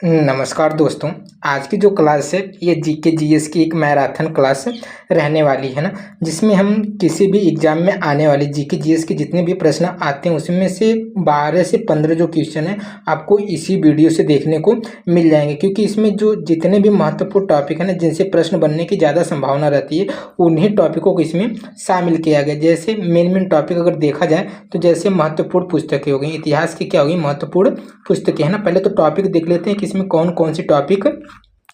नमस्कार दोस्तों। आज की जो क्लास है ये जीके जीएस की एक मैराथन क्लास रहने वाली है ना, जिसमें हम किसी भी एग्जाम में आने वाले जीके जीएस के जितने भी प्रश्न आते हैं उसमें से 12 से 15 जो क्वेश्चन है आपको इसी वीडियो से देखने को मिल जाएंगे, क्योंकि इसमें जो जितने भी महत्वपूर्ण टॉपिक है ना जिनसे प्रश्न बनने की ज़्यादा संभावना रहती है उन्हीं टॉपिकों को इसमें शामिल किया गया। जैसे मेन टॉपिक अगर देखा जाए तो जैसे महत्वपूर्ण पुस्तकें हो गई, इतिहास की क्या होगी महत्वपूर्ण पुस्तकें है ना। पहले तो टॉपिक देख लेते हैं कि इसमें कौन कौन सी टॉपिक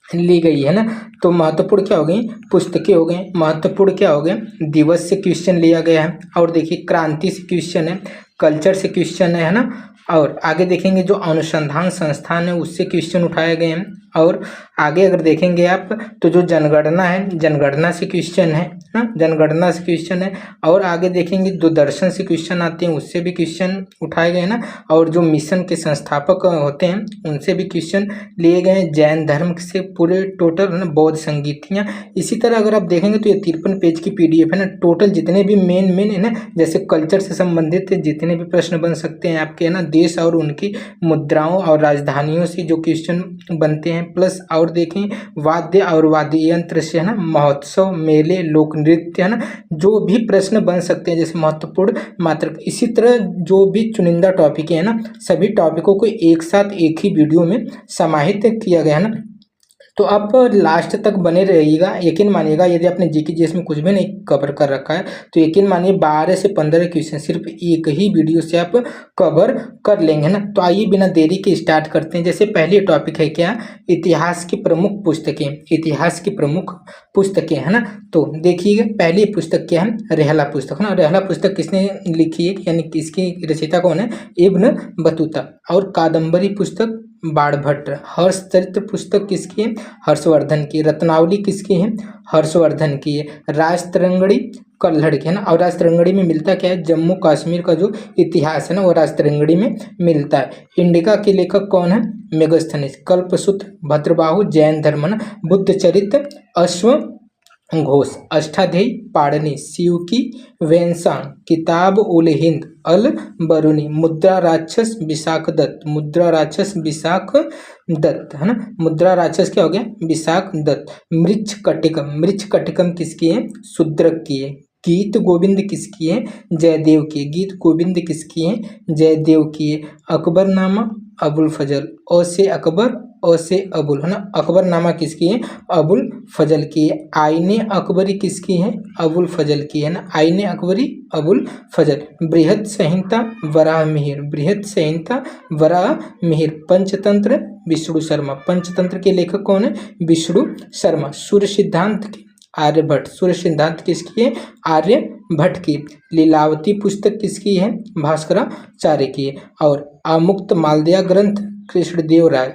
ली गई है ना। तो महत्वपूर्ण क्या हो गई पुस्तकें हो गई, महत्वपूर्ण क्या हो गए दिवस से क्वेश्चन लिया गया है, और देखिए क्रांति से क्वेश्चन है, कल्चर से क्वेश्चन है ना, और आगे देखेंगे जो अनुसंधान संस्थान है उससे क्वेश्चन उठाए गए हैं, और आगे अगर देखेंगे आप तो जो जनगणना है जनगणना से क्वेश्चन है ना, जनगणना से क्वेश्चन है, और आगे देखेंगे दूरदर्शन से क्वेश्चन आते हैं उससे भी क्वेश्चन उठाए गए ना, और जो मिशन के संस्थापक होते हैं उनसे भी क्वेश्चन लिए गए हैं, जैन धर्म से पूरे टोटल है ना, बौद्ध संगीतियाँ। इसी तरह अगर आप देखेंगे तो ये 53 पेज की PDF है ना, टोटल जितने भी मेन है ना, जैसे कल्चर से संबंधित जितने भी प्रश्न बन सकते हैं आपके है ना, देश और उनकी मुद्राओं और राजधानियों से जो क्वेश्चन बनते हैं, प्लस और देखें वाद्य और वाद्य यंत्र से है ना, महोत्सव मेले लोक नृत्य है ना, जो भी प्रश्न बन सकते हैं जैसे महत्वपूर्ण मात्र। इसी तरह जो भी चुनिंदा टॉपिक है ना सभी टॉपिकों को एक साथ एक ही वीडियो में समाहित किया गया है ना। तो आप लास्ट तक बने रहिएगा, यकीन मानिएगा यदि आपने जीके जीएस में कुछ भी नहीं कवर कर रखा है तो यकीन मानिए 12 से 15 क्वेश्चन सिर्फ एक ही वीडियो से आप कवर कर लेंगे ना। तो आइए बिना देरी के स्टार्ट करते हैं। जैसे पहली टॉपिक है क्या, इतिहास की प्रमुख पुस्तकें, इतिहास की प्रमुख पुस्तकें है ना। तो देखिएगा पहली पुस्तक क्या है, रेहला पुस्तक है ना। रेहला पुस्तक किसने लिखी है, यानी किसकी रचयिता कौन है, इब्न बतूता। और कादम्बरी पुस्तक बाणभट्ट। हर्षचरित्र पुस्तक किसकी है, हर्षवर्धन की। रत्नावली किसकी है, हर्षवर्धन की है। राजतरंगड़ी कल्हड़ की है ना, और राजतरंगड़ी में मिलता क्या है, जम्मू कश्मीर का जो इतिहास है ना वो राजतरंगड़ी में मिलता है। इंडिका के लेखक कौन है, मेगस्थनीज। कल्पसूत्र भद्रबाहु जैन धर्म ना। बुद्ध चरित्र अश्व घोष। अष्टाध्यायी पाणिनि। शिव की वेंसांग। किताब उल हिंद अल बरूनी। मुद्रा राक्षस विशाख दत्त। मुद्रा राक्षस विशाख दत्त है ना, मुद्रा राक्षस क्या हो गया, विशाख दत्त। मृच्छ कटिकम। मृच्छ कटिकम किसकी है, शूद्रक की है। गीत गोविंद किसकी है, जयदेव की। गीत गोविंद किसकी है, जयदेव की है। अकबरनामा अबुल फजल। ओ से अकबर ओ से अबुल है ना, अकबरनामा किसकी है, अबुल फजल की है। आईने अकबरी किसकी है, अबुल फजल की है ना, आईने अकबरी अबुल फजल। बृहद संहिता वराह मिहिर। बृहद संहिता वराह मिहिर। पंचतंत्र विष्णु शर्मा। पंचतंत्र के लेखक कौन है, विष्णु शर्मा। सूर्य सिद्धांत की आर्यभट्ट। सूर्य सिद्धांत किसकी है, आर्यभट्ट की। लीलावती पुस्तक किसकी है, भास्कराचार्य की है। और आमुक्त मालदया ग्रंथ कृष्णदेव राय।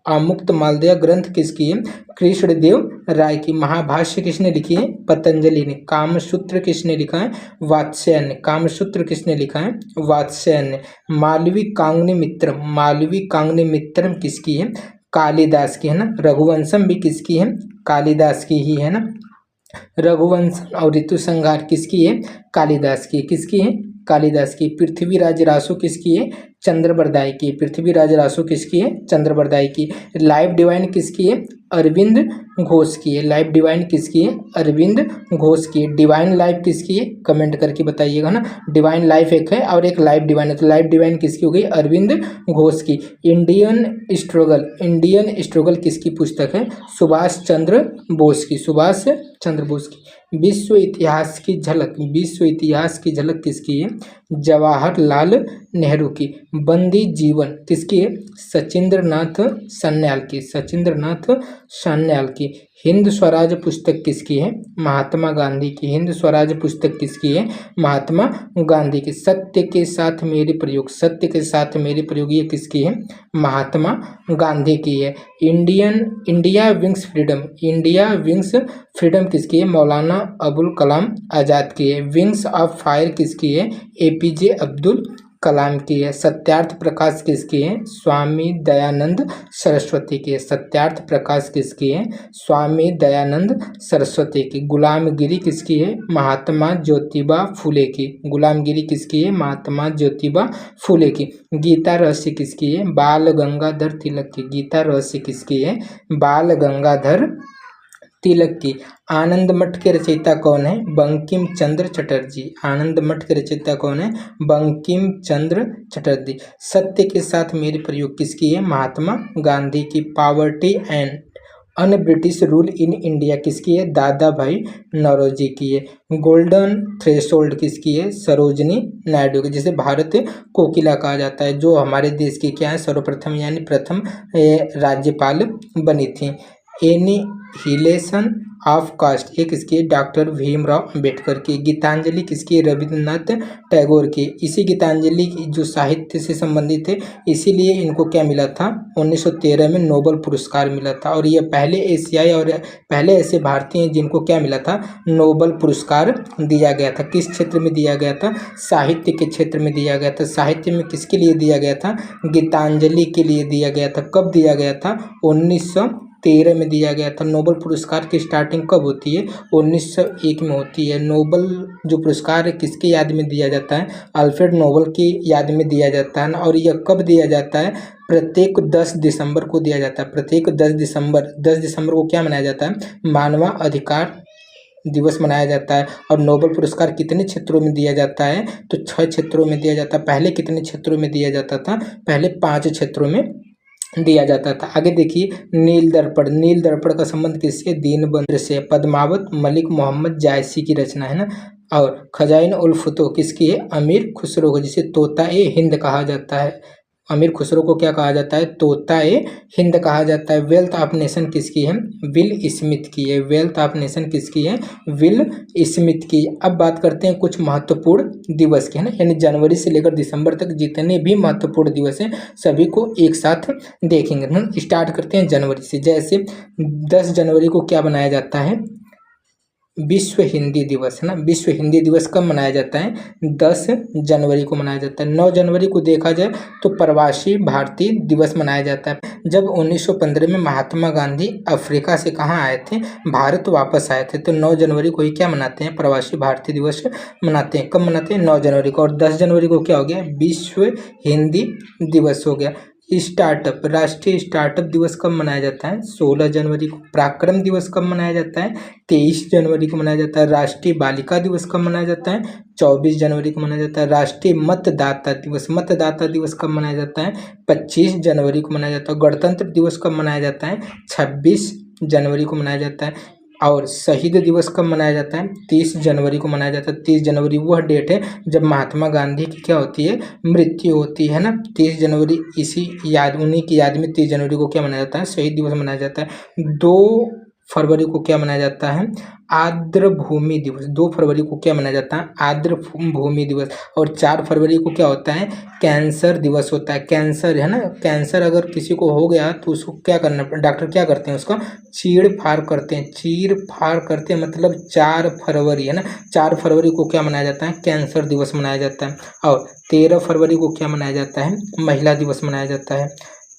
आमुक्त मालदया ग्रंथ किसकी है, कृष्णदेव राय की। महाभाष्य किसने लिखी है, पतंजलि ने। कामसूत्र किसने लिखा है, वात्स्यायन ने। कामसूत्र किसने लिखा है, वात्स्यायन ने। मालवी कांगनी मित्रम। मालवी कांगनी मित्रम किसकी है, कालिदास की है ना। रघुवंशम भी किसकी है, कालिदास की ही है ना। रघुवंश और ऋतु संहार किसकी है, कालिदास की। किसकी है, कालिदास की। पृथ्वीराज रासो किसकी है, चंद्रबरदाई की। पृथ्वीराज रासो किसकी है, चंद्रबरदाई की। लाइफ डिवाइन किसकी है, अरविंद घोष की है। लाइफ डिवाइन किसकी है, अरविंद घोष की है। डिवाइन लाइफ किसकी है, कमेंट करके बताइएगा ना। डिवाइन लाइफ एक है और एक लाइफ डिवाइन है, तो लाइफ डिवाइन किसकी हो गई, अरविंद घोष की। Indian struggle. इंडियन स्ट्रगल किसकी पुस्तक है, सुभाष चंद्र बोस की। सुभाष चंद्र बोस की। विश्व इतिहास की झलक। विश्व इतिहास की झलक किसकी है, जवाहरलाल नेहरू की। बंदी जीवन किसकी है, सचिंद्रनाथ सान्याल की। सचिंद्रनाथ सान्याल की। हिंद स्वराज पुस्तक किसकी है, महात्मा गांधी की। हिंद स्वराज पुस्तक किसकी है, महात्मा गांधी की। सत्य के साथ मेरे प्रयोग। सत्य के साथ मेरे प्रयोग ये किसकी है, महात्मा गांधी की है। India wings freedom. India wings freedom किसकी है, मौलाना अबुल कलाम आज़ाद की है। विंग्स ऑफ फायर किसकी है, APJ अब्दुल कलाम की है। सत्यार्थ प्रकाश किसकी है? स्वामी दयानंद सरस्वती की है। सत्यार्थ प्रकाश किसकी है? स्वामी दयानंद सरस्वती की। गुलामगिरी किसकी है? महात्मा ज्योतिबा फूले की। गुलामगिरी किसकी है? महात्मा ज्योतिबा फूले की। गीता रहस्य किसकी है? बाल गंगाधर तिलक की। गीता रहस्य किसकी है? बाल गंगाधर तिलक की। आनंद मठ के रचयिता कौन है? बंकिम चंद्र चटर्जी। आनंद मठ के रचयिता कौन है? बंकिम चंद्र चटर्जी। सत्य के साथ मेरे प्रयोग किसकी है? महात्मा गांधी की। Poverty and un British rule in India किसकी है? दादा भाई नौरोजी की है। गोल्डन थ्रेशोल्ड किसकी है? सरोजनी नायडू की। जिसे भारत कोकिला कहा जाता है, जो हमारे देश की क्या है? सर्वप्रथम यानी प्रथम राज्यपाल बनी थी। एनिहिलेशन ऑफ कास्ट ये किसकी है? डॉक्टर भीमराव अंबेडकर की। गीतांजलि किसकी है? रविंद्रनाथ टैगोर की। इसी गीतांजलि की जो साहित्य से संबंधित है, इसीलिए इनको क्या मिला था? 1913 में नोबेल पुरस्कार मिला था। और ये पहले एशियाई और पहले ऐसे भारतीय हैं जिनको क्या मिला था? नोबेल पुरस्कार दिया गया था। किस क्षेत्र में दिया गया था? साहित्य के क्षेत्र में दिया गया था। साहित्य में किसके लिए दिया गया था? गीतांजलि के लिए दिया गया था। कब दिया गया था? 1913 में दिया गया था। नोबेल पुरस्कार की स्टार्टिंग कब होती है? 1901 में होती है। नोबेल जो पुरस्कार है किसके याद में दिया जाता है? अल्फ्रेड नोबेल की याद में दिया जाता है। और यह कब दिया जाता है? प्रत्येक 10 दिसंबर को दिया जाता है। प्रत्येक 10 दिसंबर को क्या मनाया जाता है? मानवाधिकार दिवस मनाया जाता है। और नोबेल पुरस्कार कितने क्षेत्रों में दिया जाता है? तो 6 क्षेत्रों में दिया जाता है। पहले कितने क्षेत्रों में दिया जाता था? पहले 5 क्षेत्रों में दिया जाता था। आगे देखिए, नील दर्पण। नील दर्पण का संबंध किससे? दीनबंधु से। पद्मावत मलिक मोहम्मद जायसी की रचना है ना। और खजाइन उल फतूह किसकी है? अमीर खुसरो को, जिसे तोता ए हिंद कहा जाता है। अमीर खुसरो को क्या कहा जाता है? तोता ए हिंद कहा जाता है। वेल्थ ऑफ नेशन किसकी है? विल स्मिथ की है। वेल्थ ऑफ नेशन किसकी है? विल स्मिथ की। अब बात करते हैं कुछ महत्वपूर्ण दिवस के, है ना, यानी जनवरी से लेकर दिसंबर तक जितने भी महत्वपूर्ण दिवस हैं सभी को एक साथ देखेंगे। हम स्टार्ट करते हैं जनवरी से। जैसे 10 जनवरी को क्या बनाया जाता है? विश्व हिंदी दिवस, है ना। विश्व हिंदी दिवस कब मनाया जाता है? 10 जनवरी को मनाया जाता है। 9 जनवरी को देखा जाए तो प्रवासी भारतीय दिवस मनाया जाता है। जब 1915 में महात्मा गांधी अफ्रीका से कहाँ आए थे? भारत वापस आए थे। तो 9 जनवरी को ही क्या मनाते हैं? प्रवासी भारतीय दिवस मनाते हैं। कब मनाते हैं? 9 जनवरी को। और 10 जनवरी को क्या हो गया? विश्व हिंदी दिवस हो गया। स्टार्टअप, राष्ट्रीय स्टार्टअप दिवस कब मनाया जाता है? 16 जनवरी को। पराक्रम दिवस कब मनाया जाता है? 23 जनवरी को मनाया जाता है। राष्ट्रीय बालिका दिवस कब मनाया जाता है? 24 जनवरी को मनाया जाता है। राष्ट्रीय मतदाता दिवस, मतदाता दिवस कब मनाया जाता है? 25 जनवरी को मनाया जाता है। गणतंत्र दिवस कब मनाया जाता है? 26 जनवरी को मनाया जाता है। और शहीद दिवस कब मनाया जाता है? 30 जनवरी को मनाया जाता है। 30 जनवरी वह डेट है जब महात्मा गांधी की क्या होती है? मृत्यु होती है ना। 30 जनवरी इसी याद, उन्हीं की याद में 30 जनवरी को क्या मनाया जाता है? शहीद दिवस मनाया जाता है। 2 फरवरी को क्या मनाया जाता है? आर्द्र भूमि दिवस। 2 फरवरी को क्या मनाया जाता है? आर्द्र भूमि दिवस। और 4 फरवरी को क्या होता है? कैंसर दिवस होता है। कैंसर, है ना, कैंसर अगर किसी को हो गया तो उसको क्या करना, डॉक्टर क्या करते हैं? उसका चीड़ फाड़ करते हैं। चीड़ फाड़ करते हैं मतलब 4 फरवरी, है ना। 4 फरवरी को क्या मनाया जाता है? कैंसर दिवस मनाया जाता है। और 13 फरवरी को क्या मनाया जाता है? महिला दिवस मनाया जाता है।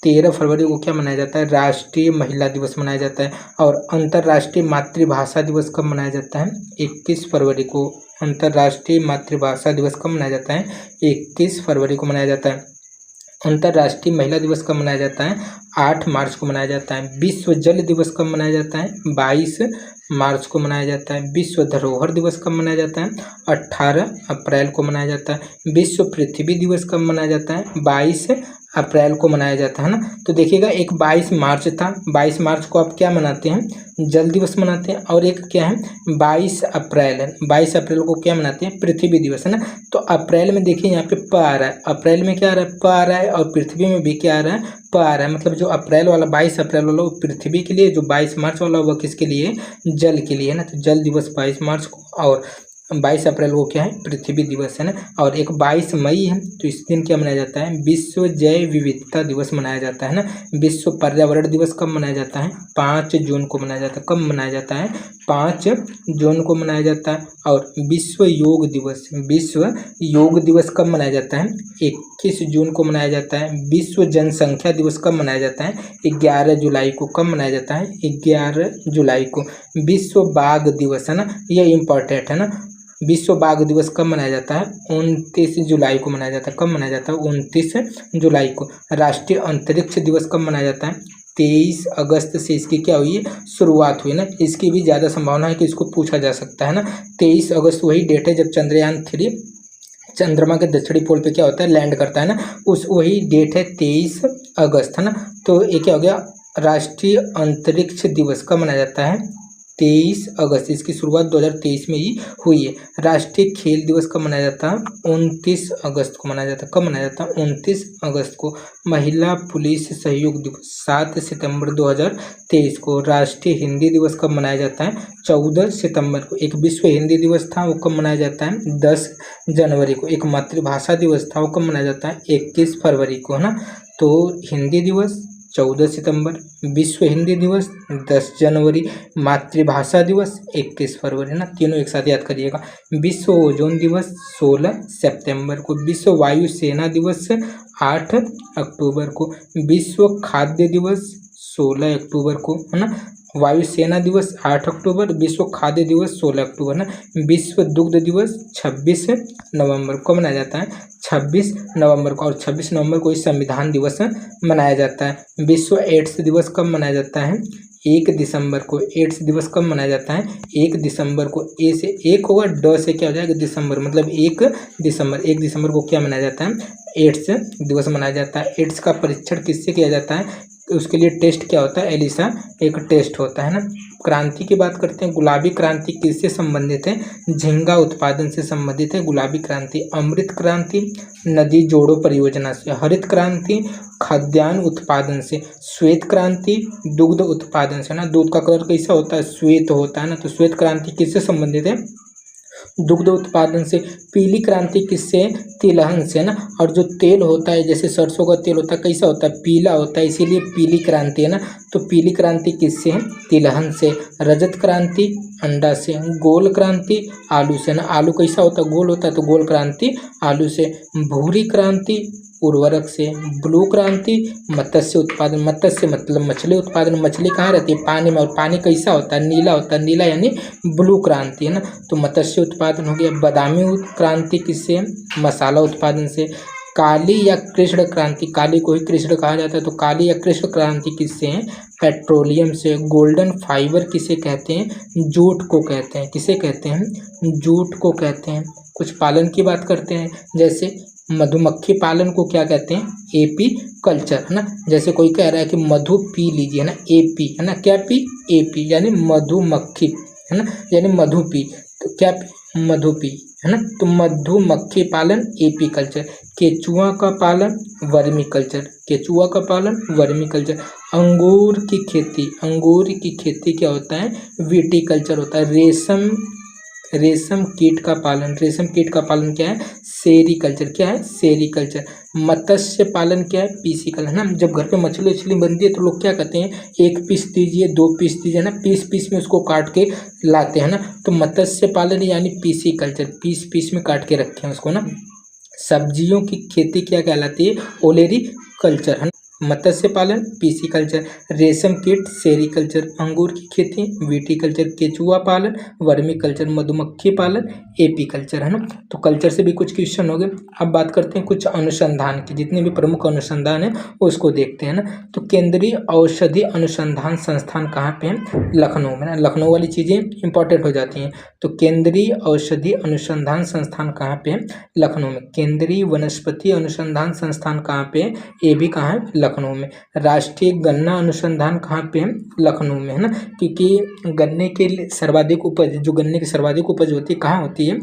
13 फरवरी को क्या मनाया जाता है? राष्ट्रीय महिला दिवस मनाया जाता है। और अंतर्राष्ट्रीय मातृभाषा दिवस कब मनाया जाता है? 21 फरवरी को। अंतर्राष्ट्रीय मातृभाषा दिवस कब मनाया जाता है? 21 फरवरी को मनाया जाता है। अंतर्राष्ट्रीय महिला दिवस कब मनाया जाता है? 8 मार्च को मनाया जाता है। विश्व जल दिवस कब मनाया जाता है? 22 मार्च को मनाया जाता है। विश्व धरोहर दिवस कब मनाया जाता है? 18 अप्रैल को मनाया जाता है। विश्व पृथ्वी दिवस कब मनाया जाता है? 22 अप्रैल को मनाया जाता है ना। तो देखिएगा, एक 22 मार्च था। 22 मार्च को आप क्या मनाते हैं? जल दिवस मनाते हैं। और एक क्या है? 22 अप्रैल है। 22 अप्रैल को क्या मनाते हैं? पृथ्वी दिवस, है ना। तो अप्रैल में देखिए यहाँ पे प आ रहा है। अप्रैल में क्या आ रहा है? प आ रहा है। और पृथ्वी में भी क्या आ रहा है? प आ रहा है। मतलब जो अप्रैल वाला 22 अप्रैल वाला वो पृथ्वी के लिए, जो 22 मार्च वाला वह किसके लिए? जल के लिए, है ना। तो जल दिवस 22 मार्च को। और 22 अप्रैल को क्या है, पृथ्वी दिवस है ना। और एक 22 मई है, तो इस दिन क्या मनाया जाता है, विश्व जैव विविधता दिवस मनाया जाता है ना। विश्व पर्यावरण दिवस कब मनाया जाता है, 5 जून को मनाया जाता है। कब मनाया जाता है, 5 जून को मनाया जाता है। और विश्व योग दिवस कब मनाया जाता है, 21 जून को मनाया जाता है। विश्व जनसंख्या दिवस कब मनाया जाता है, 11 जुलाई को। कब मनाया जाता है, 11 जुलाई को। विश्व बाघ दिवस है ना, ये इम्पोर्टेंट है ना। विश्व बाघ दिवस कब मनाया जाता है, 29 जुलाई को मनाया जाता है। कब मनाया जाता है, 29 जुलाई को। राष्ट्रीय अंतरिक्ष दिवस कब मनाया जाता है, 23 अगस्त से इसकी क्या हुई है, शुरुआत हुई ना। इसकी भी ज़्यादा संभावना है कि इसको पूछा जा सकता है ना। 23 अगस्त वही डेट है जब चंद्रयान 3 चंद्रमा के दक्षिणी पोल पे क्या होता है, लैंड करता है ना। वही डेट है 23 अगस्त है ना। तो ये क्या हो गया, राष्ट्रीय अंतरिक्ष दिवस कब मनाया जाता है, 23 अगस्त। इसकी शुरुआत 2023 में ही हुई है। राष्ट्रीय खेल दिवस कब मनाया जाता है, 29 अगस्त को मनाया जाता है। कब मनाया जाता है, 29 अगस्त को। महिला पुलिस सहयोग दिवस 7 सितंबर 2023 को। राष्ट्रीय हिंदी दिवस कब मनाया जाता है, 14 सितंबर को। एक विश्व हिंदी दिवस था, वो कब मनाया जाता है, 10 जनवरी को। एक मातृभाषा दिवस था, वो कब मनाया जाता है, 21 फरवरी को है ना। तो हिंदी दिवस 14 सितंबर, विश्व हिंदी दिवस 10 जनवरी, मातृभाषा दिवस 21 फरवरी ना। तीनों एक साथ याद करिएगा। विश्व ओजोन दिवस 16 सितंबर को। विश्व वायु सेना दिवस 8 अक्टूबर को। विश्व खाद्य दिवस 16 अक्टूबर को है ना। वायुसेना दिवस 8 अक्टूबर, विश्व खाद्य दिवस 16 अक्टूबर ना। विश्व दुग्ध दिवस 26 नवंबर को मनाया जाता है, 26 नवंबर को। और 26 नवंबर को इस संविधान दिवस मनाया जाता है। विश्व एड्स दिवस कब मनाया जाता है, 1 दिसंबर को। एड्स दिवस कब मनाया जाता है, 1 दिसंबर को। ए से 1 होगा, ड से क्या हो जाएगा, दिसंबर, मतलब 1 दिसंबर। 1 दिसंबर को क्या मनाया जाता है, एड्स दिवस मनाया जाता है। एड्स का परीक्षण किससे किया जाता है, उसके लिए टेस्ट क्या होता है, एलिसा एक टेस्ट होता है ना। क्रांति की बात करते हैं। गुलाबी क्रांति किससे संबंधित है, झींगा उत्पादन से संबंधित है गुलाबी क्रांति। अमृत क्रांति नदी जोड़ो परियोजना से। हरित क्रांति खाद्यान्न उत्पादन से। श्वेत क्रांति दुग्ध उत्पादन से ना। दूध का कलर कैसा होता है, श्वेत होता है ना। तो श्वेत क्रांति किससे संबंधित है, दुग्ध उत्पादन से। पीली क्रांति किससे, तिलहन से ना। और जो तेल होता है, जैसे सरसों का तेल होता है, कैसा होता है, पीला होता है, इसीलिए पीली क्रांति है ना। तो पीली क्रांति किससे है, तिलहन से। रजत क्रांति अंडा से। गोल क्रांति आलू से ना। आलू कैसा होता है, गोल होता है, तो गोल क्रांति आलू से। भूरी क्रांति उर्वरक से। ब्लू क्रांति मत्स्य उत्पादन। मत्स्य मतलब मछली उत्पादन। मछली कहाँ रहती है, पानी में, और पानी कैसा होता है, नीला होता है। नीला यानी ब्लू क्रांति है ना। तो मत्स्य उत्पादन हो गया। बादामी क्रांति किससे, मसाला उत्पादन से। काली या कृष्ण क्रांति, काली को ही कृष्ण कहा जाता है, तो काली या कृष्ण क्रांति किससे है, पेट्रोलियम से। गोल्डन फाइबर किसे कहते हैं, जूट को कहते हैं। किसे कहते हैं, जूट को कहते हैं। कुछ पालन की बात करते हैं, जैसे मधुमक्खी पालन को क्या कहते हैं, एपी कल्चर है ना। जैसे कोई कह रहा है कि मधु पी लीजिए ना, एपी है ना, क्या पी, एपी यानी मधुमक्खी है ना, यानी मधु पी, तो क्या पी, मधु पी है ना। तो मधुमक्खी पालन एपी कल्चर। केचुआ का पालन वर्मी कल्चर। केचुआ का पालन वर्मी कल्चर। अंगूर की खेती क्या होता है, विटी कल्चर होता है। रेशम कीट का पालन क्या है, सेरीकल्चर। क्या है, सेरीकल्चर। मत्स्य पालन क्या है, पीसीकल्चर है ना। जब घर पे मछली उछली बनती है तो लोग क्या कहते हैं, 1 पीस दीजिए, 2 पीस दीजिए ना, पीस में उसको काट के लाते हैं ना। तो मत्स्य पालन यानी पीसीकल्चर, पीस में काट के रखे हैं उसको ना। सब्जियों की खेती क्या कहलाती है, ओलेरी कल्चर है ना। मत्स्य पालन पीसीकल्चर। रेशम कीट सेरीकल्चर। अंगूर की खेती विटीकल्चर। केचुआ पालन वर्मी कल्चर। मधुमक्खी पालन एपीकल्चर है ना। तो कल्चर से भी कुछ क्वेश्चन हो गए। अब बात करते हैं कुछ अनुसंधान की, जितने भी प्रमुख अनुसंधान है उसको देखते हैं ना। तो केंद्रीय औषधि अनुसंधान संस्थान कहाँ पे है, लखनऊ में ना। लखनऊ वाली चीज़ें इंपॉर्टेंट हो जाती हैं। तो केंद्रीय औषधि अनुसंधान संस्थान कहाँ पे है, लखनऊ में। केंद्रीय वनस्पति अनुसंधान संस्थान कहाँ पे है, ये भी कहाँ है, लखनऊ में। राष्ट्रीय गन्ना अनुसंधान कहाँ पे है, लखनऊ में है ना। क्योंकि गन्ने के सर्वाधिक उपज, जो गन्ने की सर्वाधिक उपज होती है कहाँ होती है,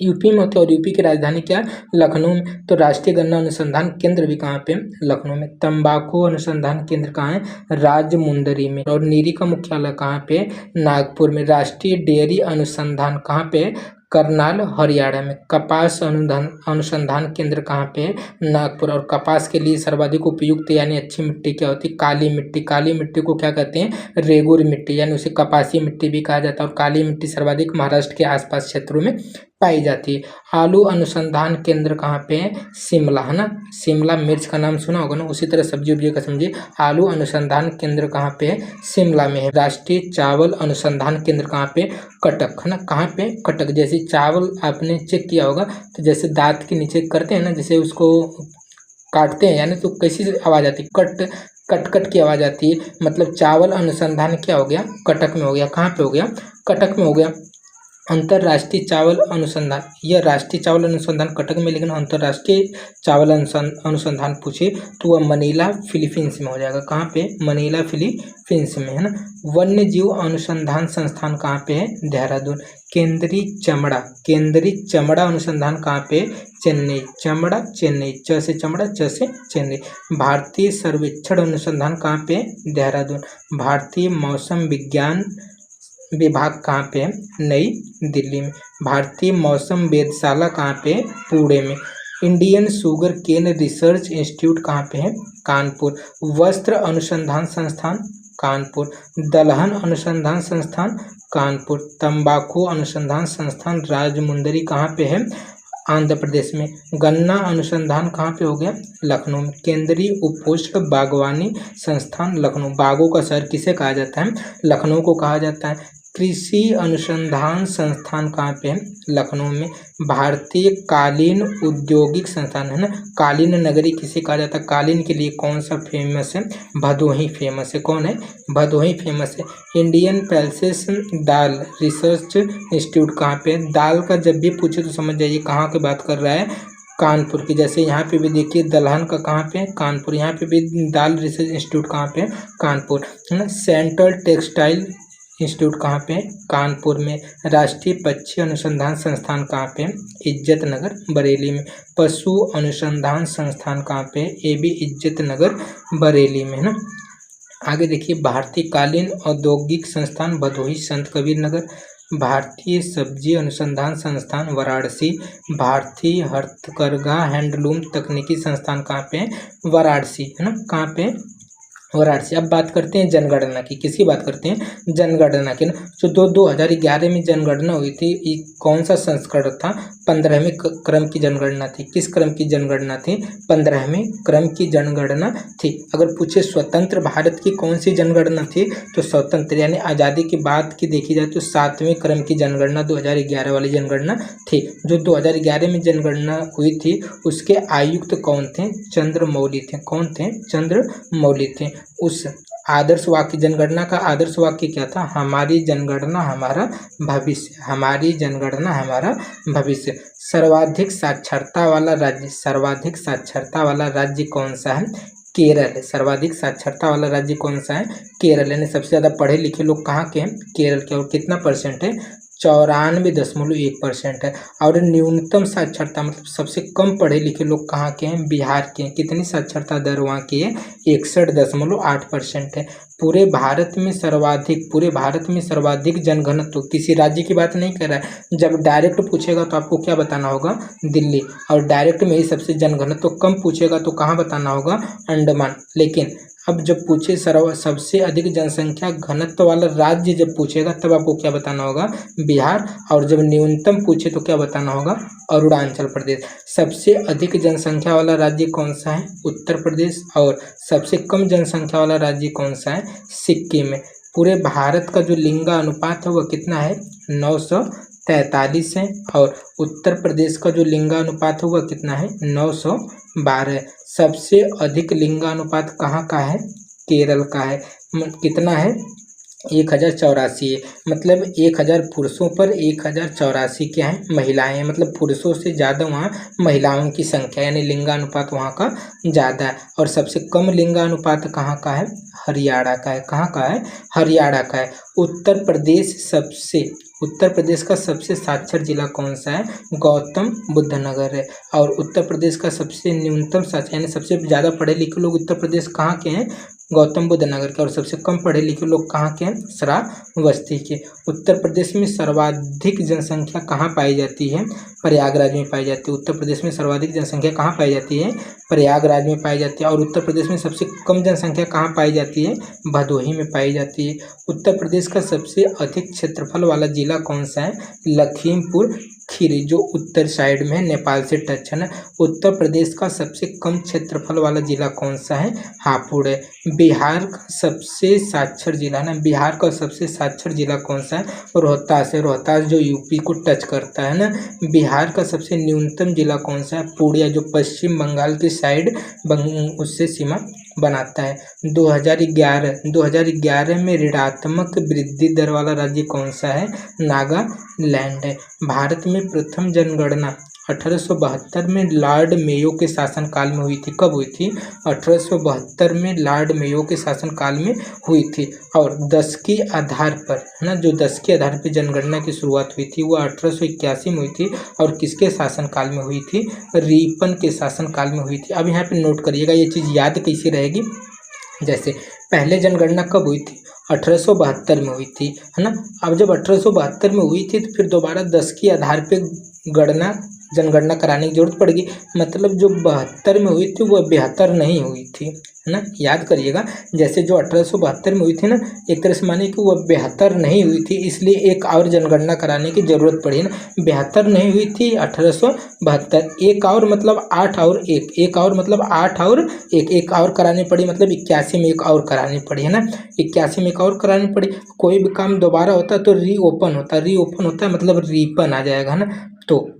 यूपी में होती है। और यूपी की राजधानी क्या है, लखनऊ में। तो राष्ट्रीय गन्ना अनुसंधान केंद्र भी कहाँ पे, लखनऊ में। तंबाकू अनुसंधान केंद्र कहाँ है, राजमुंदरी में। और नीरी का मुख्यालय कहाँ पे, नागपुर में। राष्ट्रीय डेयरी अनुसंधान कहाँ पे, करनाल हरियाणा में। कपास अनुसंधान केंद्र कहाँ पे है? नागपुर। और कपास के लिए सर्वाधिक उपयुक्त यानी अच्छी मिट्टी क्या होती है? काली मिट्टी। काली मिट्टी को क्या कहते हैं? रेगुर मिट्टी, यानी उसे कपासी मिट्टी भी कहा जाता है। और काली मिट्टी सर्वाधिक महाराष्ट्र के आसपास क्षेत्रों में पाई जाती है। आलू अनुसंधान केंद्र कहाँ पे है? शिमला, है ना। शिमला मिर्च का नाम सुना होगा ना, उसी तरह सब्जी उब्जी का समझिए। आलू अनुसंधान केंद्र कहाँ पे है? शिमला में है। राष्ट्रीय चावल अनुसंधान केंद्र कहाँ पे? कटक, है ना। कहाँ पे? कटक। जैसे चावल आपने चेक किया होगा तो जैसे दांत के नीचे करते हैं ना, जैसे उसको काटते हैं यानी, तो कैसी आवाज़ आती है? कट कट कट की आवाज़ आती है। मतलब चावल अनुसंधान क्या हो गया? कटक में हो गया। कहाँ पे हो गया? कटक में हो गया। अंतर्राष्ट्रीय चावल अनुसंधान, यह राष्ट्रीय चावल अनुसंधान कटक में, लेकिन अंतर्राष्ट्रीय चावल अनुसंधान पूछे तो वह मनीला फिलीपींस में हो जाएगा। कहाँ पे? मनीला फिलीपींस में, है ना। वन्य जीव अनुसंधान संस्थान कहाँ पे है? देहरादून। केंद्रीय चमड़ा अनुसंधान कहाँ पे? चेन्नई। चमड़ा चेन्नई, च से चमड़ा, च से चेन्नई। भारतीय सर्वेक्षण अनुसंधान कहाँ पे? देहरादून। भारतीय मौसम विज्ञान विभाग कहाँ पे है? नई दिल्ली में। भारतीय मौसम वेधशाला कहाँ पे है? पुणे में। Indian sugarcane research institute कहाँ पे है? कानपुर। वस्त्र अनुसंधान संस्थान कानपुर। दलहन अनुसंधान संस्थान कानपुर। तंबाकू अनुसंधान संस्थान राजमुंदरी कहाँ पे है? आंध्र प्रदेश में। गन्ना अनुसंधान कहाँ पे हो गया? लखनऊ में। केंद्रीय उपोष्ण बागवानी संस्थान लखनऊ। बागों का शहर किसे कहा जाता है? लखनऊ को कहा जाता है। कृषि अनुसंधान संस्थान कहाँ पे है? लखनऊ में। भारतीय कालीन औद्योगिक संस्थान, है ना। कालीन नगरी किसे कहा जाता है? कालीन के लिए कौन सा फेमस है? भदोही फेमस है। कौन है? भदोही फेमस है। इंडियन पल्सेस दाल रिसर्च इंस्टीट्यूट कहाँ पे है? दाल का जब भी पूछे तो समझ जाइए कहाँ की बात कर रहा है? कानपुर की। जैसे यहाँ पे भी देखिए दलहन का कहाँ पे? कानपुर। यहाँ पे भी दाल रिसर्च इंस्टीट्यूट कहाँ पे? कानपुर, है ना। सेंट्रल टेक्सटाइल इंस्टीट्यूट कहाँ पे? कानपुर में। राष्ट्रीय पक्षी अनुसंधान संस्थान कहाँ पे? इज्जत नगर बरेली में। पशु अनुसंधान संस्थान कहाँ पे? ये भी इज्जत नगर बरेली में, है ना। आगे देखिए भारतीय कालीन औद्योगिक संस्थान भदोही संत कबीर नगर। भारतीय सब्जी अनुसंधान संस्थान वाराणसी। भारतीय हथकरघा हैंडलूम तकनीकी संस्थान कहाँ पे? वाराणसी, है ना। कहाँ पे? वाराणसी। अब बात करते हैं जनगणना की। किसकी बात करते हैं? जनगणना की ना। जो 2011 में जनगणना हुई थी, ये कौन सा संस्करण था? 15वें क्रम की जनगणना थी। किस क्रम की जनगणना थी? 15वें क्रम की जनगणना थी। अगर पूछे स्वतंत्र भारत की कौन सी जनगणना थी, तो स्वतंत्र यानी आज़ादी के बाद की देखी जाए तो 7वें क्रम की जनगणना 2011 वाली जनगणना थी। जो 2011 में जनगणना हुई थी उसके आयुक्त कौन थे? चंद्रमौली थे। कौन थे? चंद्रमौली थे। उस आदर्श वाक्य, जनगणना का आदर्श वाक्य क्या था? हमारी जनगणना हमारा भविष्य। हमारी जनगणना हमारा भविष्य। सर्वाधिक साक्षरता वाला राज्य, सर्वाधिक साक्षरता वाला राज्य कौन सा है? केरल है। सर्वाधिक साक्षरता वाला राज्य कौन सा है? केरल। यानी सबसे ज़्यादा पढ़े लिखे लोग कहाँ के हैं? केरल के। और कितना परसेंट है? 94.1% है। और न्यूनतम साक्षरता मतलब सबसे कम पढ़े लिखे लोग कहाँ के हैं? बिहार के हैं। कितनी साक्षरता दर वहाँ की है? 61.8% है। पूरे भारत में सर्वाधिक जनघनत्व, किसी राज्य की बात नहीं कर रहा है। जब डायरेक्ट पूछेगा तो आपको क्या बताना होगा? दिल्ली। और डायरेक्ट में ही सबसे जनघनत्व कम पूछेगा तो कहाँ बताना होगा? अंडमान। लेकिन अब जब पूछे सबसे अधिक जनसंख्या घनत्व वाला राज्य जब पूछेगा तब आपको क्या बताना होगा? बिहार। और जब न्यूनतम पूछे तो क्या बताना होगा? अरुणाचल प्रदेश। सबसे अधिक जनसंख्या वाला राज्य कौन सा है? उत्तर प्रदेश। और सबसे कम जनसंख्या वाला राज्य कौन सा है? सिक्किम है। पूरे भारत का जो लिंगा अनुपात है वह कितना है? 943 है। और उत्तर प्रदेश का जो लिंगानुपात है वह कितना है? 912। सबसे अधिक लिंगानुपात कहाँ का है? केरल का है। कितना है? 1084 है। मतलब 1000 पुरुषों पर 1084 क्या है? महिलाएं हैं। मतलब पुरुषों से ज़्यादा वहाँ महिलाओं की संख्या, यानी लिंगानुपात वहाँ का ज़्यादा है। और सबसे कम लिंगानुपात कहाँ का है? हरियाणा का है। कहाँ का है? हरियाणा का है। उत्तर प्रदेश का सबसे साक्षर जिला कौन सा है? गौतम बुद्ध नगर है। और उत्तर प्रदेश का सबसे न्यूनतम साक्षर यानी सबसे ज़्यादा पढ़े लिखे लोग उत्तर प्रदेश कहाँ के हैं? गौतम बुद्ध नगर के। और सबसे कम पढ़े लिखे लोग कहाँ के हैं? श्रावस्ती के। उत्तर प्रदेश में सर्वाधिक जनसंख्या कहाँ पाई जाती है? प्रयागराज में पाई जाती है। उत्तर प्रदेश में सर्वाधिक जनसंख्या कहाँ पाई जाती है? प्रयागराज में पाई जाती है। और उत्तर प्रदेश में सबसे कम जनसंख्या कहाँ पाई जाती है? भदोही में पाई जाती है। उत्तर प्रदेश का सबसे अधिक क्षेत्रफल वाला जिला कौन सा है? लखीमपुर खीरी, जो उत्तर साइड में है, नेपाल से टच है ना। उत्तर प्रदेश का सबसे कम क्षेत्रफल वाला जिला कौन सा है? हापुड़ है। बिहार का सबसे साक्षर जिला ना, बिहार का सबसे साक्षर जिला कौन सा है? रोहतास है। रोहतास जो यूपी को टच करता है ना। बिहार का सबसे न्यूनतम जिला कौन सा है? पूर्णिया, जो पश्चिम बंगाल की साइड उससे सीमा बनाता है। 2011 में ऋणात्मक वृद्धि दर वाला राज्य कौन सा है? नागालैंड है। भारत में प्रथम जनगणना 1872 में लॉर्ड मेयो के शासनकाल में हुई थी। कब हुई थी? 1872 में लॉर्ड मेयो के शासनकाल में हुई थी। और 10 के आधार पर है ना, जो 10 के आधार पर जनगणना की शुरुआत हुई थी वो 1881 में हुई थी। और किसके शासनकाल में हुई थी? रिपन के शासनकाल में हुई थी। अब यहाँ पे नोट करिएगा, ये चीज़ याद कैसी रहेगी। जैसे पहले जनगणना कब हुई थी? 1872 में हुई थी, है ना। अब जब 1872 में हुई थी तो फिर दोबारा 10 के आधार पे जनगणना कराने की जरूरत पड़ेगी। मतलब जो 72 में हुई थी वो 72 नहीं हुई थी, है ना। याद करिएगा, जैसे जो 1872 में हुई थी ना, एक तरह से माने कि वो 72 नहीं हुई थी, इसलिए एक और जनगणना कराने की जरूरत पड़ी ना। 72 नहीं हुई थी 1872, एक और मतलब 8 और 1, एक और मतलब 8 और 1 और करानी पड़ी, मतलब 81 में एक और करानी पड़ी, है ना। 81 में एक और करानी पड़ी। कोई भी काम दोबारा होता तो रीओपन होता है, मतलब रीपन आ जाएगा, है ना। तो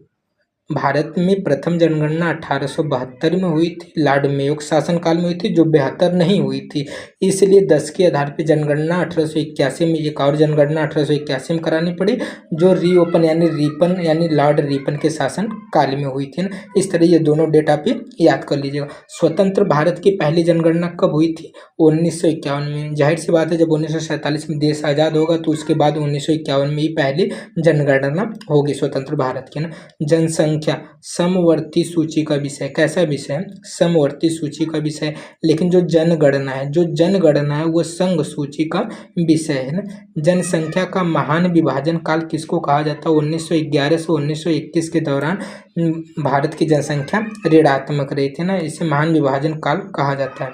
भारत में प्रथम जनगणना 1872 में हुई थी, लॉर्ड मेयो के शासनकाल में हुई थी, जो 72 नहीं हुई थी। इसलिए 10 के आधार पर जनगणना 1881 में, एक और जनगणना 1881 में करानी पड़ी, जो रीओपन यानी रीपन यानी लॉर्ड रीपन के शासन काल में हुई थी ना। इस तरह ये दोनों डेटा पे याद कर लीजिएगा। स्वतंत्र भारत की पहली जनगणना कब हुई थी? 1951 में। जाहिर सी बात है, जब 1947 में देश आज़ाद होगा तो उसके बाद 1951 में ही पहली जनगणना होगी स्वतंत्र भारत की ना। जनसंख्या समवर्ती सूची का विषय, कैसा विषय है? समवर्ती सूची का विषय। लेकिन जो जनगणना है वो संघ सूची का विषय है ना। जनसंख्या का महान विभाजन काल किसको कहा जाता है? 1911 से 1921 के दौरान भारत की जनसंख्या ऋणात्मक रही थी ना, इसे महान विभाजन काल कहा जाता है।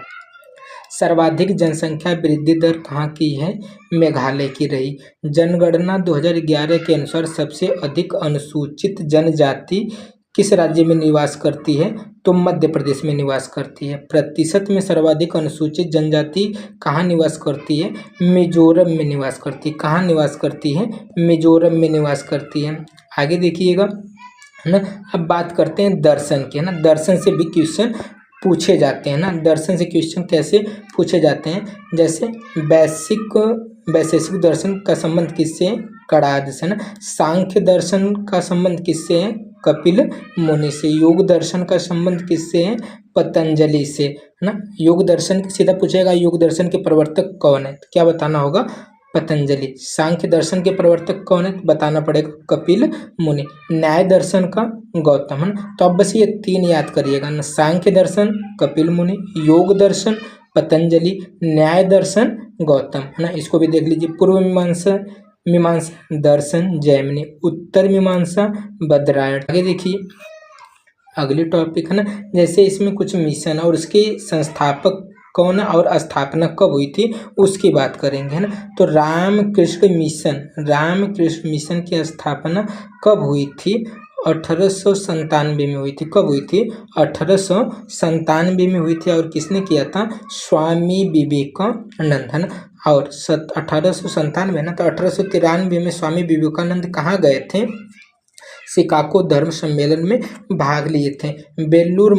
सर्वाधिक जनसंख्या वृद्धि दर कहाँ की है? मेघालय की रही। जनगणना 2011 के अनुसार सबसे अधिक अनुसूचित जनजाति किस राज्य में निवास करती है? तो मध्य प्रदेश में निवास करती है। प्रतिशत में सर्वाधिक अनुसूचित जनजाति कहाँ निवास करती है? मिजोरम में निवास करती है। कहाँ निवास करती है? मिजोरम में निवास करती है। आगे देखिएगा, है ना। अब बात करते हैं दर्शन की, है ना। दर्शन से भी क्वेश्चन पूछे जाते हैं ना। दर्शन से क्वेश्चन कैसे पूछे जाते हैं? जैसे वैशेषिक दर्शन का संबंध किससे है? कणाद से ना। सांख्य दर्शन का संबंध किससे है? कपिल मुनि से। योग दर्शन का संबंध किससे है? पतंजलि से, है ना। योग दर्शन सीधा पूछेगा, योग दर्शन के प्रवर्तक कौन है? तो क्या बताना होगा? पतंजलि। सांख्य दर्शन के प्रवर्तक कौन है? बताना पड़ेगा कपिल मुनि। न्याय दर्शन का गौतम, है ना। तो अब बस ये 3 याद करिएगा ना, सांख्य दर्शन कपिल मुनि, योग दर्शन पतंजलि, न्याय दर्शन गौतम, है ना। इसको भी देख लीजिए। पूर्व मीमांसा दर्शन जैमिनी, उत्तर मीमांसा बद्रायण। आगे देखिए अगली टॉपिक, है ना। जैसे इसमें कुछ मिशन और उसके संस्थापक कौन और स्थापना कब हुई थी उसकी बात करेंगे, है ना। तो रामकृष्ण मिशन की स्थापना कब हुई थी? 1897 में हुई थी। कब हुई थी? 1897 में हुई थी। और किसने किया था? स्वामी विवेकानंद, है ना। और 1897 ना, तो 1893 में स्वामी विवेकानंद कहाँ गए थे? शिकागो धर्म सम्मेलन में भाग लिए थे। बेलूर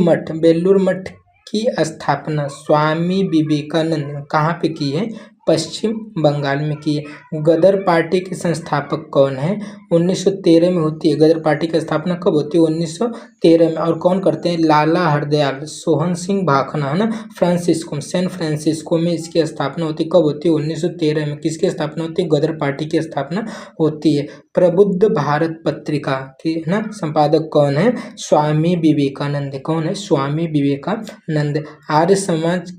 मठ की स्थापना स्वामी विवेकानंद ने कहाँ पे की है? पश्चिम बंगाल में की है। गदर पार्टी के संस्थापक कौन है? 1913 में होती है। गदर पार्टी की स्थापना कब होती है? 1913 में। और कौन करते हैं? लाला हरदयाल, सोहन सिंह भाखना, है ना, फ्रांसिस्को, सैन फ्रांसिस्को में इसकी स्थापना होती है। कब होती है? 1913 में। किसकी स्थापना होती है? गदर पार्टी की स्थापना होती है। प्रबुद्ध भारत पत्रिका की, है ना, संपादक कौन है? स्वामी विवेकानंद। कौन है? स्वामी विवेकानंद। आर्य समाज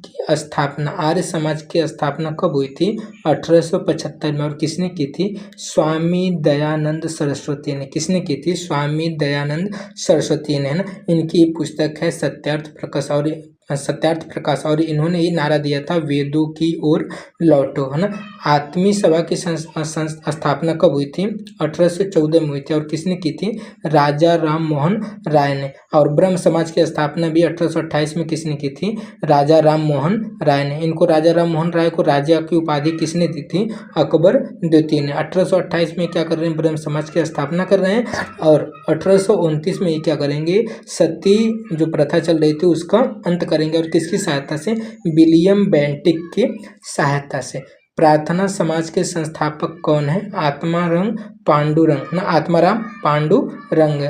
की स्थापना कब हुई थी? 1875 में। और किसने की थी? स्वामी दयानंद सरस्वती ने। किसने की थी? स्वामी दयानंद सरस्वती ने, है ना। इनकी पुस्तक है सत्यार्थ प्रकाश, और इन्होंने ये नारा दिया था, वेदों की ओर लौटो, है ना। आत्मी सभा की स्थापना कब हुई थी? 1814 में हुई थी। और किसने की थी? राजा राम मोहन राय ने। और ब्रह्म समाज की स्थापना भी 1828 में किसने की थी? राजा राम मोहन राय ने। इनको राजा राम मोहन राय को राजा की उपाधि किसने दी थी? अकबर द्वितीय ने। 1828 में क्या कर रहे हैं? ब्रह्म समाज की स्थापना कर रहे हैं। और 1829 में ये क्या करेंगे? सती जो प्रथा चल रही थी उसका अंत करेंगे। और किसकी सहायता से? विलियम बेंटिक की सहायता से। प्रार्थना समाज के संस्थापक कौन है? आत्माराम पांडुरंग, ना, आत्माराम पांडुरंग।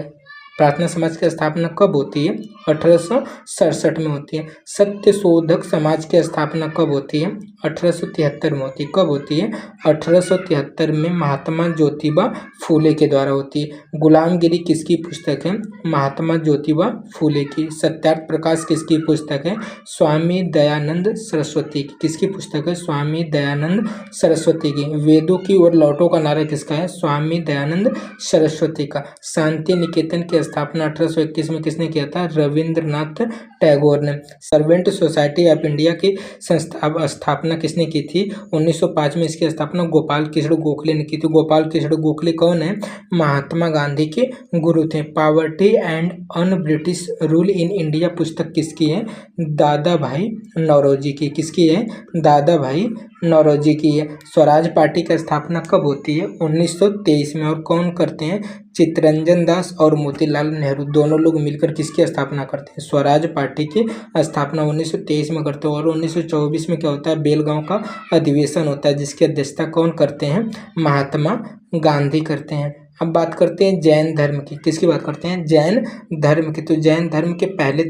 प्रार्थना समाज की स्थापना कब होती है? 1867 में होती है। सत्य शोधक समाज की स्थापना कब होती है? 1873 में होती है। कब होती है? 1873 में महात्मा ज्योतिबा फूले के द्वारा होती है। गुलामगिरी किसकी पुस्तक है? महात्मा ज्योतिबा फूले की। सत्यार्थ प्रकाश किसकी पुस्तक है? स्वामी दयानंद सरस्वती की। किसकी पुस्तक है? स्वामी दयानंद सरस्वती की। वेदों की ओर लौटो का नारा किसका है? स्वामी दयानंद सरस्वती का। शांति निकेतन की स्थापना 1821 में किसने किया था? रविंद्रनाथ टैगोर ने। सर्वेंट सोसाइटी ऑफ इंडिया की स्थापना किसने की थी? 1905 में इसकी स्थापना गोपाल कृष्ण गोखले ने की थी। गोपाल कृष्ण गोखले कौन है? महात्मा गांधी के गुरु थे। Poverty and un British rule in India पुस्तक किसकी है? दादा भाई नौरोजी की। किसकी है? दादा भाई नौरोजी की है। स्वराज पार्टी की स्थापना कब होती है? 1923 में। और कौन करते हैं? चित्तरंजन दास और मोतीलाल नेहरू दोनों लोग मिलकर किसकी स्थापना करते हैं? स्वराज पार्टी की स्थापना 1923 में करते हैं। और 1924 में क्या होता है? बेलगांव का अधिवेशन होता है, जिसकी अध्यक्षता कौन करते हैं? महात्मा गांधी करते हैं। अब बात करते हैं जैन धर्म की। किसकी बात करते हैं? जैन धर्म की। तो जैन धर्म के पहले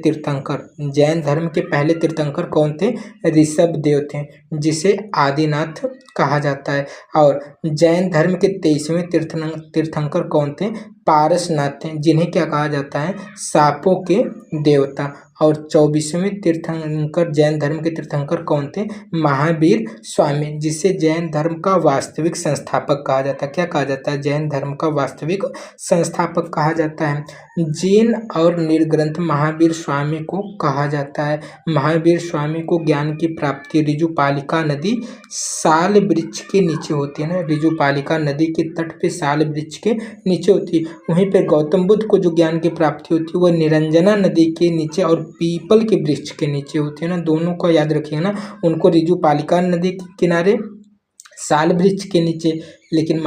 तीर्थंकर कौन थे? ऋषभ देव थे, जिसे आदिनाथ कहा जाता है। और जैन धर्म के 23वें तीर्थंकर कौन थे? पारसनाथ थे, जिन्हें क्या कहा जाता है? सांपों के देवता। और 24वें तीर्थंकर, जैन धर्म के तीर्थंकर कौन थे? महावीर स्वामी, जिसे जैन धर्म का वास्तविक संस्थापक कहा जाता है। क्या कहा जाता है? जैन धर्म का वास्तविक संस्थापक कहा जाता है। जीन और निर्ग्रंथ महावीर स्वामी को कहा जाता है। महावीर स्वामी को ज्ञान की प्राप्ति ऋजुपालिका नदी साल वृक्ष के नीचे होती है ना। ऋजुपालिका नदी के तट पे साल वृक्ष के नीचे होती है। वहीं पे गौतम बुद्ध को जो ज्ञान की प्राप्ति होती है वह निरंजना नदी के नीचे और पीपल के वृक्ष के नीचे होती है ना। दोनों को याद रखिए ना। उनको ऋजुपालिका नदी के किनारे, साल वृक्ष के नीचे। लेकिन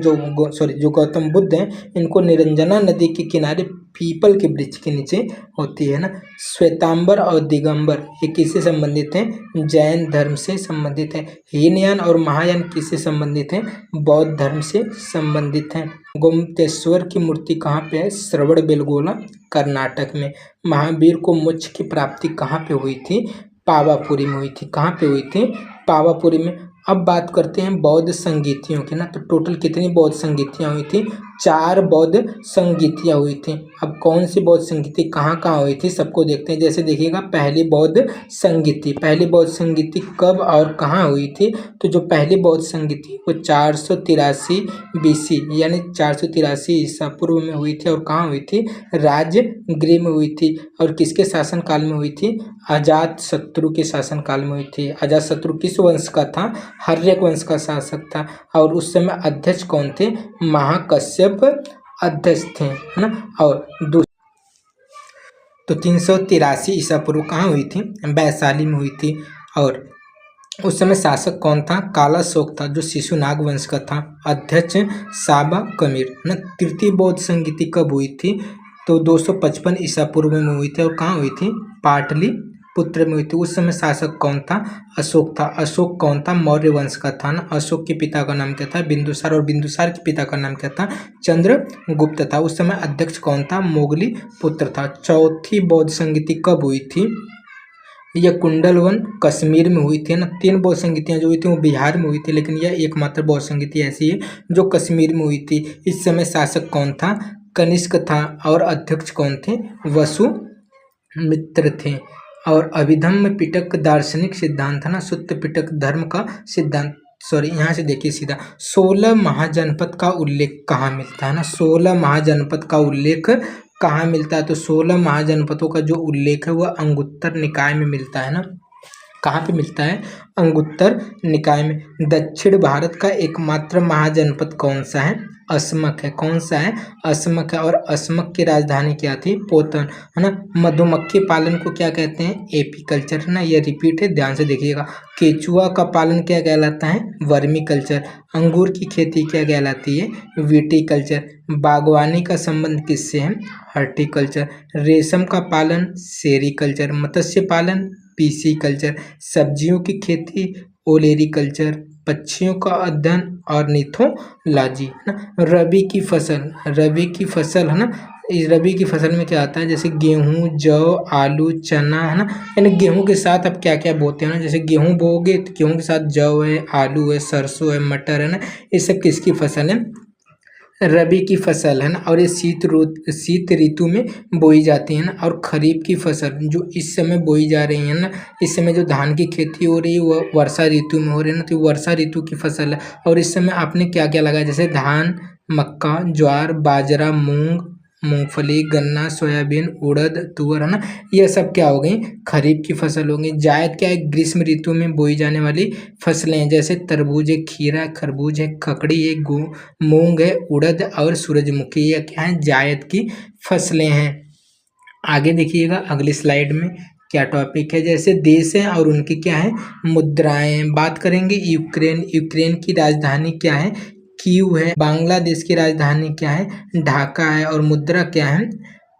जो गौतम बुद्ध हैं, इनको निरंजना नदी के किनारे पीपल के वृक्ष के नीचे होती है ना। श्वेतांबर और दिगंबर ये किससे संबंधित हैं? जैन धर्म से संबंधित है। हीनयान और महायान किससे संबंधित हैं? बौद्ध धर्म से संबंधित हैं। गोमतेश्वर की मूर्ति कहाँ पे है? श्रवणबेलगोला, कर्नाटक में। महावीर को मोक्ष की प्राप्ति कहाँ पे हुई थी? पावापुरी में हुई थी। कहाँ पे हुई थी? पावापुरी में। अब बात करते हैं बौद्ध संगीतियों की ना। तो टोटल कितनी बौद्ध संगीतियाँ हुई थी? 4 बौद्ध संगीतियाँ हुई थी। अब कौन सी बौद्ध संगीति कहाँ कहाँ हुई थी सबको देखते हैं। जैसे देखिएगा, पहली बौद्ध संगीति कब और कहाँ हुई थी? तो जो पहली बौद्ध संगीति वो 483 BC यानी 483 ईसा पूर्व में हुई थी। और कहाँ हुई थी? राजगृह में हुई थी। और किसके शासन काल में हुई थी? अजातशत्रु के शासन काल में हुई थी। अजातशत्रु किस वंश का था? हर्यक वंश का शासक था। और उस समय अध्यक्ष कौन थे? महाकश्यप अध्यक्ष थे, है ना। और तो 383 ईसा पूर्व कहाँ हुई थी? वैशाली में हुई थी। और उस समय शासक कौन था? कालाशोक था, जो शिशुनाग वंश का था। अध्यक्ष साबा कमीर ना। तृतीय बौद्ध संगीति कब हुई थी? तो 255 ईसा पूर्व में हुई थी। और कहाँ हुई थी? पुत्र में हुई थी। उस समय शासक कौन था? अशोक था। अशोक कौन था? मौर्य वंश का था ना। अशोक के पिता का नाम क्या था? बिंदुसार। और बिंदुसार के पिता का नाम क्या था? चंद्रगुप्त था। उस समय अध्यक्ष कौन था? मोगली पुत्र था। चौथी बौद्ध संगीति कब हुई थी? यह कुंडलवन कश्मीर में हुई थी ना। 3 बौद्ध संगीतियाँ जो हुई थी वो बिहार में हुई थी, लेकिन यह एकमात्र बौद्ध संगीति ऐसी है जो कश्मीर में हुई थी। इस समय शासक कौन था? कनिष्क था। और अध्यक्ष कौन थे? वसुमित्र थे। और अभिधम्म पिटक दार्शनिक सिद्धांत है ना। सूत्र पिटक धर्म का सिद्धांत। सॉरी, यहाँ से देखिए सीधा 16 महाजनपद का उल्लेख कहाँ मिलता है ना। 16 महाजनपद का उल्लेख कहाँ मिलता है? तो 16 महाजनपदों का जो उल्लेख है वह अंगुत्तर निकाय में मिलता है ना। कहाँ पे मिलता है? अंगुत्तर निकाय में। दक्षिण भारत का एकमात्र महाजनपद कौन सा है? असमक है। कौन सा है? असमक है। और असमक की राजधानी क्या थी? पोतन, है ना। मधुमक्खी पालन को क्या कहते हैं? एपीकल्चर, है ना। ये रिपीट है, ध्यान से देखिएगा। केचुआ का पालन क्या कहलाता है? Vermi culture. अंगूर की खेती क्या कहलाती है? विटीकल्चर। बागवानी का संबंध किससे है? हॉर्टिकल्चर। रेशम का पालन सेरीकल्चर। मत्स्य पालन पीसीकल्चर। सब्जियों की खेती ओलेरीकल्चर। पक्षियों का अध्ययन ऑर्निथोलॉजी, है ना। रबी की फसल है ना। इस रबी की फसल में क्या आता है? जैसे गेहूं, जौ, आलू, चना, है ना। यानी गेहूं के साथ आप क्या क्या बोते हैं ना। जैसे गेहूं बोओगे तो गेहूं के साथ जौ है, आलू है, सरसों है, मटर है ना। ये सब किसकी फसल है? रबी की फसल है ना। और ये शीत ऋतु में बोई जाती है ना। और खरीफ की फसल जो इस समय बोई जा रही है ना, इस समय जो धान की खेती हो रही है वह वर्षा ऋतु में हो रही है ना। तो वर्षा ऋतु की फसल है। और इस समय आपने क्या क्या लगाया? जैसे धान, मक्का, ज्वार, बाजरा, मूंग, मूंगफली, गन्ना, सोयाबीन, उड़द, तुअर, है ना। यह सब क्या हो गई? खरीफ की फसल हो गई। जायद क्या है? ग्रीष्म ऋतु में बोई जाने वाली फसलें हैं। जैसे तरबूज है, खीरा, खरबूज है, ककड़ी है, मूंग है, उड़द और सूरजमुखी। यह क्या है? जायद की फसलें हैं। आगे देखिएगा अगली स्लाइड में क्या टॉपिक है। जैसे देश है और उनकी क्या है? मुद्राएं। बात करेंगे यूक्रेन की राजधानी क्या है? कीव है। बांग्लादेश की राजधानी क्या है? ढाका है। और मुद्रा क्या है?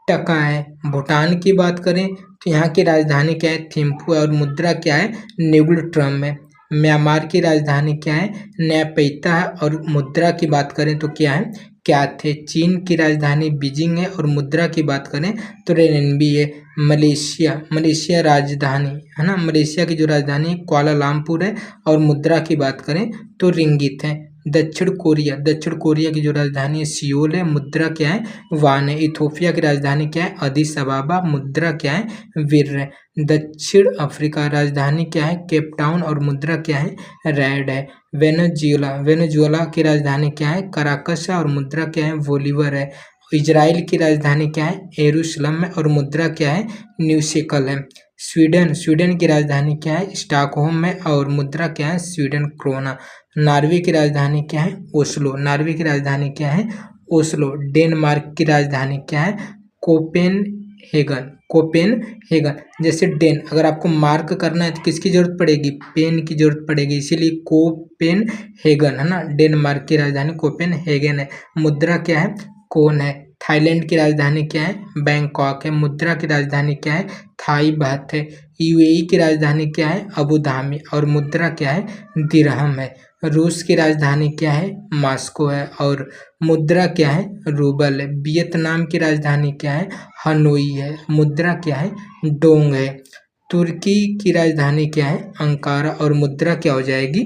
टका है। भूटान की बात करें तो यहाँ की राजधानी क्या है? थिम्पू है। और मुद्रा क्या है? न्यूग्लट्रम है। म्यांमार की राजधानी क्या है? नैपैता है। और मुद्रा की बात करें तो क्या है? क्या थे। चीन की राजधानी बीजिंग है। और मुद्रा की बात करें तो रेनबी है। मलेशिया राजधानी, है ना। मलेशिया की जो राजधानी है कुआलालंपुर है। और मुद्रा की बात करें तो रिंगित है। दक्षिण कोरिया की जो राजधानी है सियोल है। मुद्रा क्या है? वान है। इथोपिया की राजधानी क्या है? अदिस अबाबा। मुद्रा क्या है? विर है। दक्षिण अफ्रीका राजधानी क्या है? Cape Town. और मुद्रा क्या है? रैड है। वेनेजुएला की राजधानी क्या है? कराकस है। और मुद्रा क्या है? बोलीवर है। इजराइल की राजधानी क्या है? यरूशलेम है। और मुद्रा क्या है? न्यू शेकल है। स्वीडन की राजधानी क्या है? स्टॉकहोम है। और मुद्रा क्या है? Sweden corona. नॉर्वे की राजधानी क्या है? ओस्लो। नॉर्वे की राजधानी क्या है? ओस्लो। डेनमार्क की राजधानी क्या है? कोपेनहेगन। जैसे डेन, अगर आपको मार्क करना है तो किसकी जरूरत पड़ेगी? पेन की जरूरत पड़ेगी, इसीलिए कोपेनहेगन, है ना। डेनमार्क की राजधानी कोपेनहेगन है। मुद्रा क्या है? कोन है। थाईलैंड की राजधानी क्या है? बैंकॉक है। मुद्रा की राजधानी क्या है? थाई बात है। यूएई की राजधानी क्या है? Abu Dhabi. और मुद्रा क्या है? दिरहम है। रूस की राजधानी क्या है? मॉस्को है। और मुद्रा क्या है? रूबल है। वियतनाम की राजधानी क्या है? हनोई है। मुद्रा क्या है? डोंग है। तुर्की की राजधानी क्या है? अंकारा। और मुद्रा क्या हो जाएगी?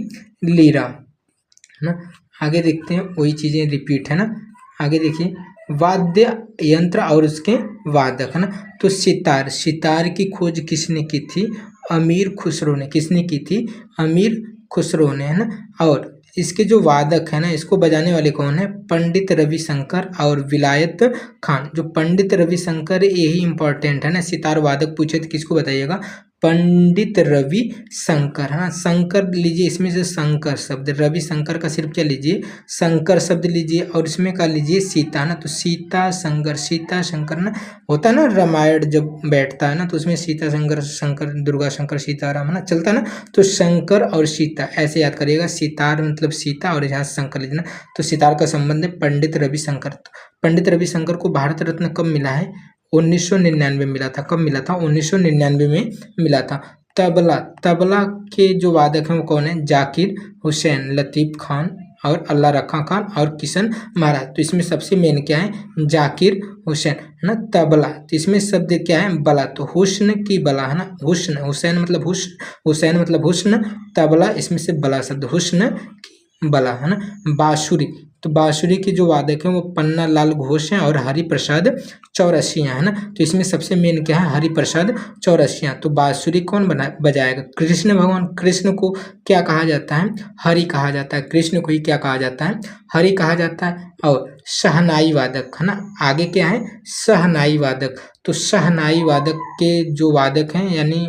लीरा, है ना। आगे देखते हैं, वही चीजें रिपीट है ना। आगे देखिए वाद्य यंत्र और उसके वादक, है ना। तो सितार की खोज किसने की थी? अमीर खुसरो ने। किसने की थी? अमीर खुसरो ने, है ना। और इसके जो वादक है ना, इसको बजाने वाले कौन है? पंडित रविशंकर और विलायत खान। जो पंडित रविशंकर है यही इंपॉर्टेंट है ना। सितार वादक पूछे तो किसको बताइएगा? पंडित रवि शंकर, है ना। शंकर लीजिए, इसमें से शंकर शब्द, रविशंकर का सिर्फ क्या लीजिए? शंकर शब्द लीजिए। और इसमें का लीजिए सीता, ना। तो सीता शंकर ना होता है ना। रामायण जब बैठता है ना तो उसमें सीता शंकर दुर्गा शंकर सीताराम, है ना, चलता है ना। तो शंकर और सीता ऐसे याद करिएगा। सितार मतलब सीता और यहाँ शंकर लीजिए ना। तो सितार का संबंध है पंडित रविशंकर। पंडित रविशंकर को भारत रत्न कब मिला है? 1999 मिला था। कब मिला था? 1999 में मिला था। तबला, तबला के जो वादक हैं वो कौन है? जाकिर हुसैन, लतीफ़ खान और अल्लाह रखा खान और किशन महाराज। तो इसमें सबसे मेन क्या है? जाकिर हुसैन, है ना। तबला, तो इसमें शब्द क्या है? बला, तो हुस्न की बला, है ना। हुस्न, हुसैन मतलब हुस्न, हुसैन मतलब हुस्न, तबला इसमें से बला शब्द, हुस्न की बला, है ना। बांसुरी, तो बांसुरी के जो वादक हैं वो पन्ना लाल घोष हैं और हरि प्रसाद चौरसिया, है ना। तो इसमें सबसे मेन क्या है? हरि प्रसाद चौरसिया। तो बांसुरी कौन बजाएगा? कृष्ण भगवान। कृष्ण को क्या कहा जाता है? हरि कहा जाता है। कृष्ण को ही क्या कहा जाता है? हरि कहा जाता है। और शहनाई वादक, है ना। आगे क्या है? शहनाई वादक। तो शहनाई वादक के जो वादक हैं यानी,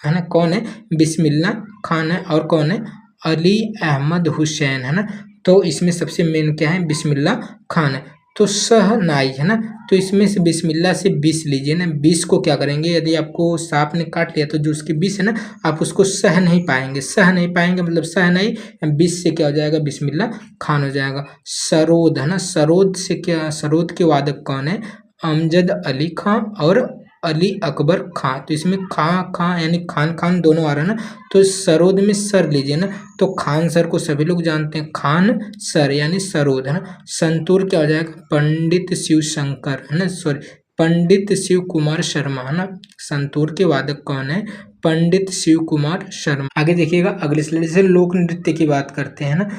है ना, कौन है? बिस्मिल्लाह खान है और कौन है? अली अहमद हुसैन, है ना। तो इसमें सबसे मेन क्या है? बिस्मिल्लाह खान है। तो शहनाई, है ना। तो इसमें से बिस्मिल्लाह से 20 लीजिए ना। 20 को क्या करेंगे? यदि आपको सांप ने काट लिया तो जो उसकी 20 है ना, आप उसको सह नहीं पाएंगे। सह नहीं पाएंगे मतलब सह नहीं, 20 से क्या हो जाएगा? बिस्मिल्लाह खान हो जाएगा। सरोद, है ना। सरोद से क्या? सरोद के वादक कौन है? अमजद अली खां और अली अकबर खां। तो इसमें खां खां यानी खान खान दोनों आ रहा है ना। तो सरोद में सर लीजिए ना। तो खान सर को सभी लोग जानते हैं, खान सर यानी सरोद, है ना। संतूर क्या हो जाएगा? पंडित शिव शंकर, है ना, सॉरी, पंडित शिव कुमार शर्मा, है ना। संतूर के वादक कौन है? पंडित शिव कुमार शर्मा। आगे देखिएगा, अगले स्लाइड से लोक नृत्य की बात करते हैं ना।